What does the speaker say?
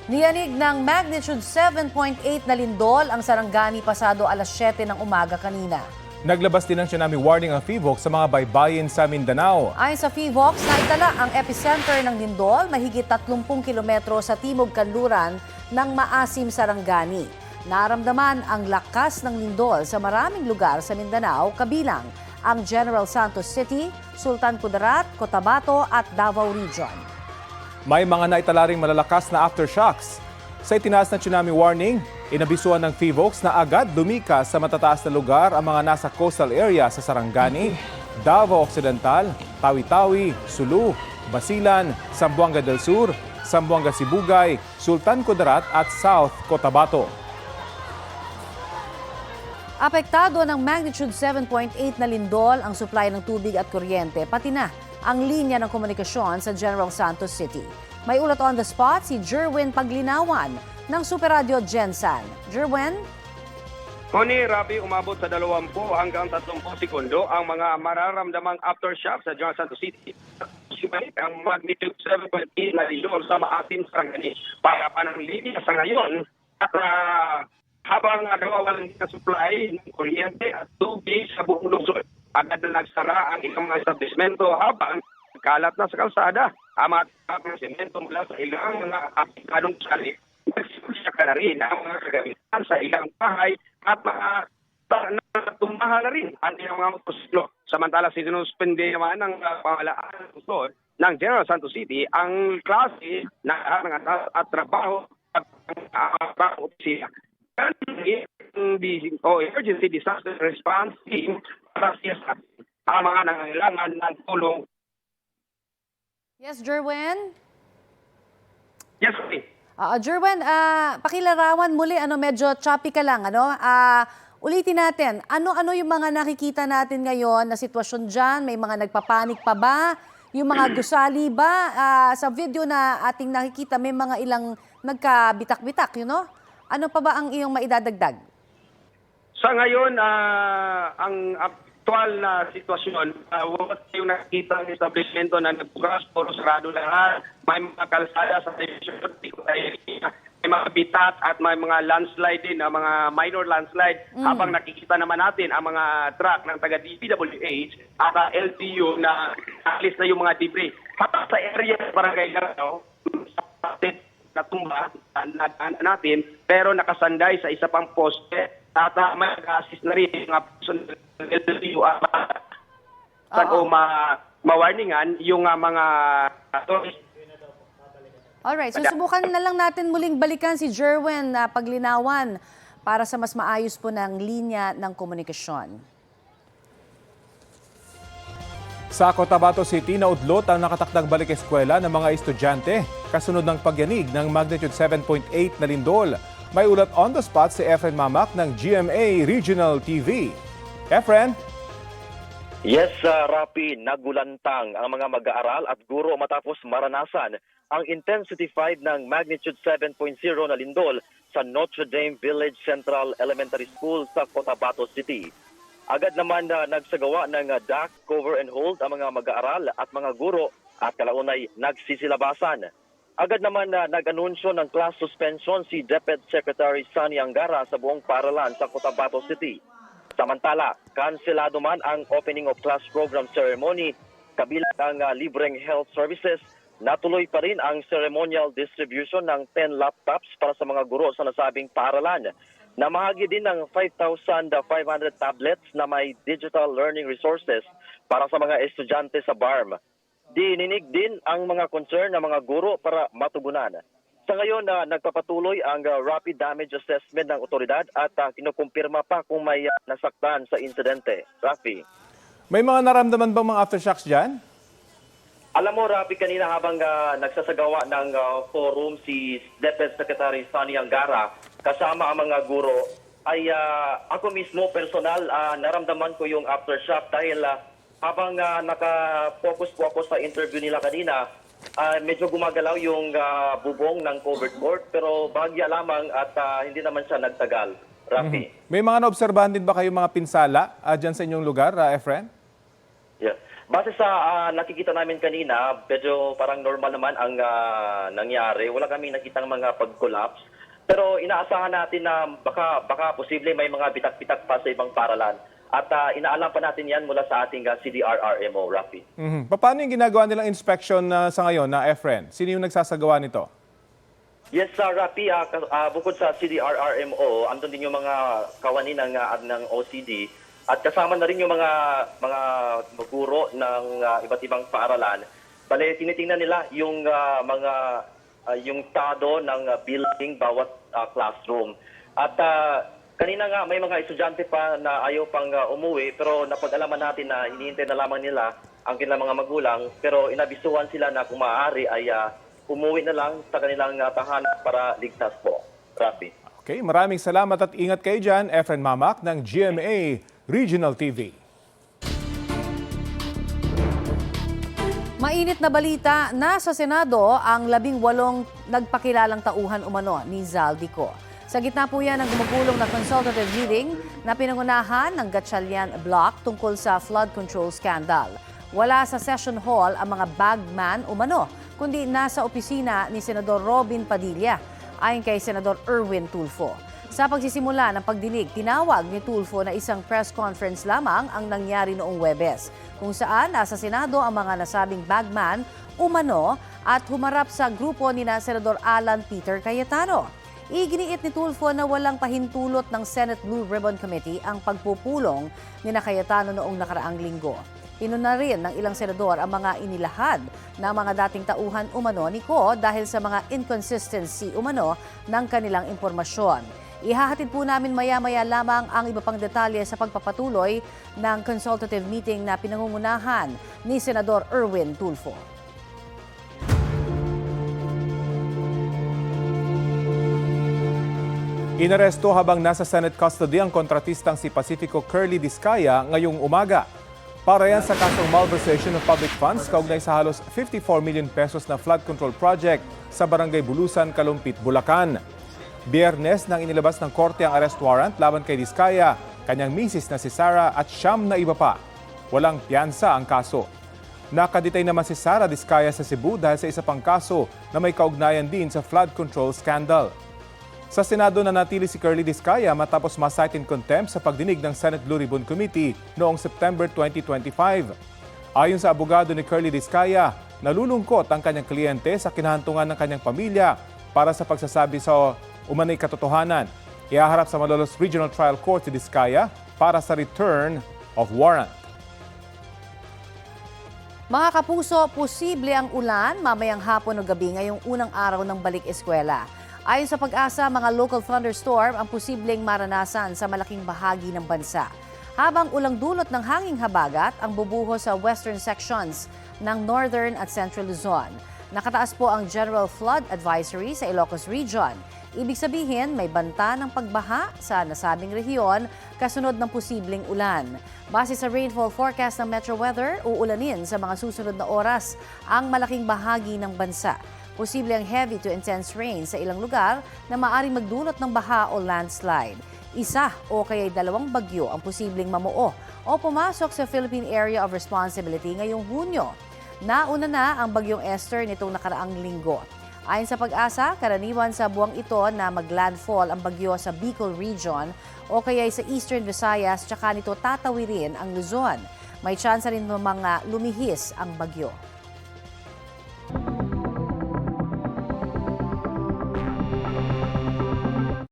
Niyanig ng magnitude 7.8 na lindol ang Sarangani pasado alas 7 ng umaga kanina. Naglabas din ng tsunami warning ang PHIVOLCS sa mga baybayin sa Mindanao. Ayon sa PHIVOLCS, naitala ang epicenter ng lindol mahigit 30 kilometro sa timog kanluran ng Maasim, Sarangani. Naramdaman ang lakas ng lindol sa maraming lugar sa Mindanao, kabilang ang General Santos City, Sultan Kudarat, Cotabato at Davao Region. May mga naitala ring malalakas na aftershocks. Sa itinaas na tsunami warning, inabisuan ng PHIVOLCS na agad lumikas sa matataas na lugar ang mga nasa coastal area sa Sarangani, Davao Occidental, Tawi-Tawi, Sulu, Basilan, Zamboanga del Sur, Zamboanga Sibugay, Sultan Kudarat at South Cotabato. Apektado ng magnitude 7.8 na lindol ang supply ng tubig at kuryente, pati na ang linya ng komunikasyon sa General Santos City. May ulat on the spot si Jerwin Paglinawan ng Super Radio Gensan. Jerwin? Connie, Rabi, umabot sa 20 hanggang 30 segundo ang mga mararamdamang aftershock sa General Santos City. Subalit ang magnitude 7.8 na lindol sa Maasim, Sarangani. Para pa ng linya sa ngayon at habang nawawalan ng supply ng kuryente at tubig sa buong lungsod. Agad na nagsara ang ilang mga establishmento habang kalat na sa kalsada. Ang mga establishmento mula sa ilang mga aplikadong sali. Nagsimula ka na rin ang mga kagamitan sa ilang bahay at mga natumahan na rin ang ilang mga motosiklo. Samantala, sinuspende naman ng pamahalaan ng General Santos City ang klase at trabaho at opisina. Emergency Disaster Response Team para sa ang mga nangangailangan ng tulong. Yes, Jerwin? Yes, okay. Jerwin, pakilarawan muli, medyo choppy ka lang. Ulitin natin, ano yung mga nakikita natin ngayon na sitwasyon dyan? May mga nagpapanik pa ba? Yung mga gusali ba? Sa video na ating nakikita, may mga ilang nagkabitak-bitak, Ano pa ba ang iyong maidadagdag? Sa ngayon, ang aktual na sitwasyon, wala yung nakikita ng establishmento na nagbukas, puro sarado lahat. May mga kalsada sa division, may mga bitat at may mga landslide din, mga minor landslide. Habang nakikita naman natin ang mga truck ng taga-DPWH at LTO na alis na yung mga debris. Hatta sa area ng Barangay Garao, natumba natin pero nakasanday sa isa pang poste at may nag-assist na rin yung mga personal LTO saan ma-warningan yung mga tourist. Alright, susubukan na lang natin muling balikan si Jerwin na Paglinawan para sa mas maayos po ng linya ng komunikasyon. Sa Cotabato City, naudlot ang nakatakdang balik eskwela ng mga estudyante kasunod ng pagyanig ng magnitude 7.8 na lindol. May ulat on the spot si Efren Mamak ng GMA Regional TV. Efren? Yes, Rapi, nagulantang ang mga mag-aaral at guro matapos maranasan ang intensity 5 ng magnitude 7.0 na lindol sa Notre Dame Village Central Elementary School sa Cotabato City. Agad naman na nagsagawa ng duck, cover and hold ang mga mag-aaral at mga guro at kalaunay nagsisilabasan. Agad naman na nag-anunsyo ng class suspension si DepEd Secretary Sunny Angara sa buong paaralan sa Cotabato City. Samantala, kanselado man ang opening of class program ceremony, kabilang ang libreng health services. Natuloy pa rin ang ceremonial distribution ng 10 laptops para sa mga guro sa nasabing paaralan. Namahagi din ng 5,500 tablets na may digital learning resources para sa mga estudyante sa BARM. Dininig din ang mga concern ng mga guro para matugunan. Sa ngayon, nagpapatuloy ang rapid damage assessment ng otoridad at kinukumpirma pa kung may nasaktan sa insidente. Rafi. May mga naramdaman bang mga aftershocks dyan? Alam mo, Rafi, kanina habang nagsasagawa ng forum si DepEd Secretary Sunny Angara kasama ang mga guro, ay ako mismo personal naramdaman ko yung aftershock dahil habang naka-focus po ako sa interview nila kanina, medyo gumagalaw yung bubong ng covered court pero bahagya lamang at hindi naman siya nagtagal. Rafi. May mga naobserbahan din ba kayong mga pinsala dyan sa inyong lugar, Efren? Yeah. Base sa nakikita namin kanina, medyo parang normal naman ang nangyari. Wala kaming nakitang mga pag-collapse. Pero inaasahan natin na baka posible may mga bitak-bitak pa sa ibang paralan. At inaalam pa natin yan mula sa ating CDRRMO, Rafi. Paano yung ginagawa nilang inspection sa ngayon na Efren? Sino yung nagsasagawa nito? Yes, Rafi, bukod sa CDRRMO, andun din yung mga kawani ng OCD at kasama na rin yung mga guro ng iba't ibang paaralan. Bale, tinitingnan nila yung yung estado ng building bawat classroom. At kanina nga may mga estudyante pa na ayaw pang umuwi pero napag-alaman natin na hinihintay na lamang nila ang kanilang mga magulang pero inabisuhan sila na kung maaari ay umuwi na lang sa kanilang tahanan para ligtas po. Rafi. Okay, maraming salamat at ingat kayo dyan. Efren Mamak ng GMA Regional TV. Mainit na balita, nasa Senado ang 18 nagpakilalang tauhan umano ni Zaldico. Sa gitna po yan ang gumugulong na consultative meeting na pinangunahan ng Gatchalian Block tungkol sa flood control scandal. Wala sa session hall ang mga bagman umano, kundi nasa opisina ni Senador Robin Padilla, ayon kay Senador Erwin Tulfo. Sa pagsisimula ng pagdinig, tinawag ni Tulfo na isang press conference lamang ang nangyari noong Huwebes, kung saan nasa Senado ang mga nasabing bagman umano at humarap sa grupo ni Senador Alan Peter Cayetano. Iginiit ni Tulfo na walang pahintulot ng Senate Blue Ribbon Committee ang pagpupulong ni Cayetano noong nakaraang linggo. Inuna rin ng ilang senador ang mga inilahad ng mga dating tauhan umano ni Ko dahil sa mga inconsistency umano ng kanilang impormasyon. Ihahatid po namin maya-maya lamang ang iba pang detalye sa pagpapatuloy ng consultative meeting na pinangungunahan ni Senador Erwin Tulfo. Inaresto habang nasa Senate custody ang kontratistang si Pacifico Curly Discaya ngayong umaga. Para yan sa kasong malversation of public funds kaugnay sa halos 54 million pesos na flood control project sa Barangay Bulusan, Kalumpit, Bulacan. Biyernes nang inilabas ng korte ang arrest warrant laban kay Discaya, kanyang misis na si Sara at 9 na iba pa. Walang piyansa ang kaso. Nakadetay naman si Sara Discaya sa Cebu dahil sa isa pang kaso na may kaugnayan din sa flood control scandal. Sa Senado na natili si Curly Discaya matapos ma-cite in contempt sa pagdinig ng Senate Blue Ribbon Committee noong September 2025. Ayon sa abogado ni Curly Discaya, nalulungkot ang kanyang kliyente sa kinahantungan ng kanyang pamilya para sa pagsasabi sa umanay katotohanan. Ihaharap sa Malolos Regional Trial Court si Discaya para sa return of warrant. Mga kapuso, posible ang ulan mamayang hapon o gabi ngayong unang araw ng balik eskwela. Ayon sa Pag-asa, mga local thunderstorm ang posibleng maranasan sa malaking bahagi ng bansa. Habang ulang dulot ng hanging habagat ang bubuhos sa western sections ng Northern at Central Luzon. Nakataas po ang General Flood Advisory sa Ilocos Region. Ibig sabihin, may banta ng pagbaha sa nasabing rehiyon kasunod ng posibleng ulan. Base sa rainfall forecast ng Metro Weather, uulanin sa mga susunod na oras ang malaking bahagi ng bansa. Posible ang heavy to intense rain sa ilang lugar na maaaring magdulot ng baha o landslide. Isa o kaya'y 2 bagyo ang posibleng mamuo o pumasok sa Philippine Area of Responsibility ngayong Hunyo. Nauna na ang bagyong Esther nitong nakaraang linggo. Ayon sa Pag-asa, karaniwan sa buwang ito na maglandfall ang bagyo sa Bicol Region o kaya'y sa Eastern Visayas tsaka nito tatawirin ang Luzon. May tsansa rin ng mga lumihis ang bagyo.